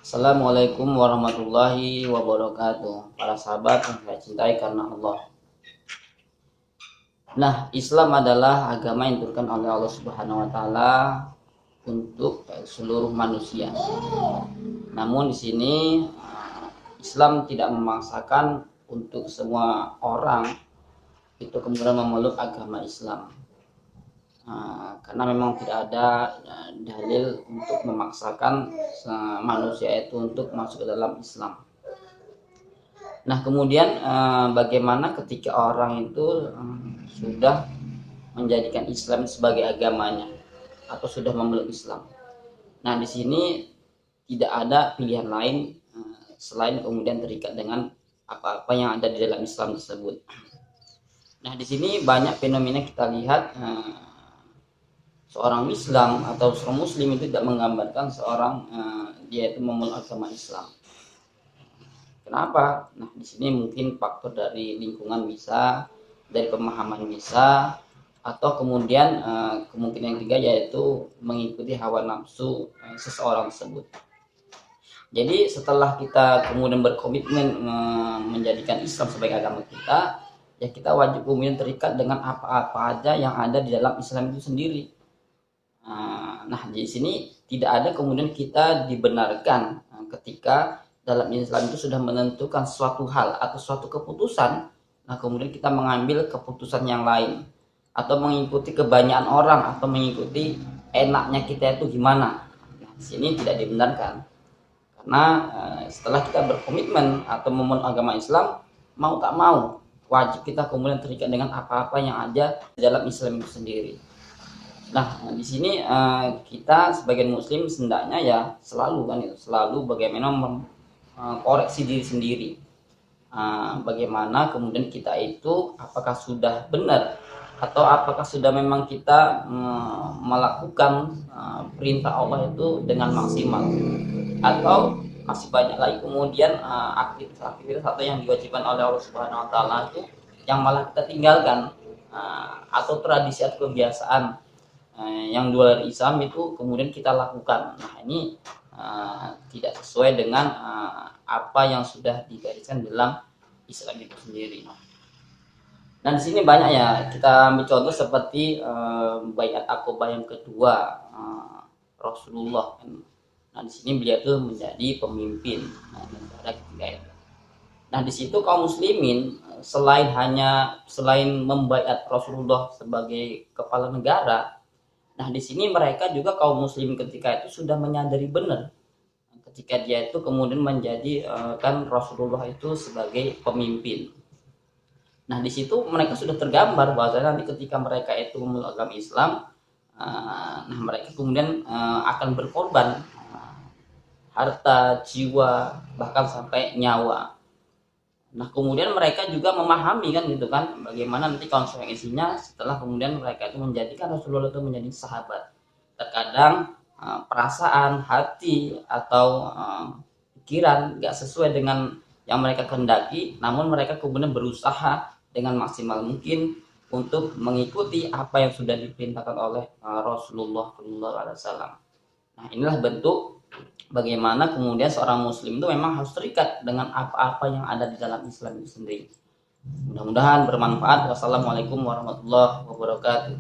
Assalamualaikum warahmatullahi wabarakatuh. Para sahabat yang saya cintai karena Allah. Nah, Islam adalah agama yang diturunkan oleh Allah Subhanahu wa taala untuk seluruh manusia. Namun di sini Islam tidak memaksakan untuk semua orang itu kemudian memeluk agama Islam. Karena memang tidak ada dalil untuk memaksakan manusia itu untuk masuk ke dalam Islam. Nah, kemudian bagaimana ketika orang itu sudah menjadikan Islam sebagai agamanya atau sudah memeluk Islam. Nah, di sini tidak ada pilihan lain selain kemudian terikat dengan apa-apa yang ada di dalam Islam tersebut. Nah, di sini banyak fenomena kita lihat seorang Islam atau seorang Muslim itu tidak menggambarkan seorang dia itu memeluk agama Islam. Kenapa? Nah, di sini mungkin faktor dari lingkungan bisa, dari pemahaman bisa, atau kemudian kemungkinan yang ketiga yaitu mengikuti hawa nafsu seseorang tersebut. Jadi setelah kita kemudian berkomitmen menjadikan Islam sebagai agama kita, ya kita wajib kemudian terikat dengan apa-apa aja yang ada di dalam Islam itu sendiri. Nah, di sini tidak ada kemudian kita dibenarkan ketika dalam Islam itu sudah menentukan suatu hal atau suatu keputusan, nah kemudian kita mengambil keputusan yang lain atau mengikuti kebanyakan orang atau mengikuti enaknya kita itu gimana. Nah, di sini tidak dibenarkan. Karena setelah kita berkomitmen atau memeluk agama Islam, mau tak mau wajib kita kemudian terikat dengan apa-apa yang ada di dalam Islam itu sendiri. Nah, di sini kita sebagai Muslim hendaknya ya selalu bagaimana koreksi diri sendiri. Bagaimana kemudian kita itu apakah sudah benar atau apakah sudah memang kita melakukan perintah Allah itu dengan maksimal, atau masih banyak lagi kemudian aktivitas atau yang diwajibkan oleh Allah Subhanahu wa taala itu yang malah kita tinggalkan, atau tradisi atau kebiasaan yang luar dari Islam itu kemudian kita lakukan. Nah, ini tidak sesuai dengan apa yang sudah digariskan dalam Islam itu sendiri. Nah, di sini banyak ya kita ambil contoh seperti Baiat Aqabah yang kedua Rasulullah. Nah, di sini beliau itu menjadi pemimpin negara ketiga itu. Nah, di situ kaum muslimin selain membaiat Rasulullah sebagai kepala negara, nah di sini mereka juga kaum muslim ketika itu sudah menyadari benar ketika dia itu kemudian menjadi kan Rasulullah itu sebagai pemimpin. Nah, di situ mereka sudah tergambar bahwa nanti ketika mereka itu memeluk agama Islam, nah mereka kemudian akan berkorban harta, jiwa, bahkan sampai nyawa. Nah, kemudian mereka juga memahami kan gitu kan bagaimana nanti konsekuensinya setelah kemudian mereka itu menjadikan Rasulullah itu menjadi sahabat. Terkadang perasaan, hati atau pikiran gak sesuai dengan yang mereka kehendaki, namun mereka kemudian berusaha dengan maksimal mungkin untuk mengikuti apa yang sudah diperintahkan oleh Rasulullah SAW. Nah, inilah bentuk bagaimana kemudian seorang muslim itu memang harus terikat dengan apa-apa yang ada di dalam Islam itu sendiri. Mudah-mudahan bermanfaat. Wassalamualaikum warahmatullahi wabarakatuh.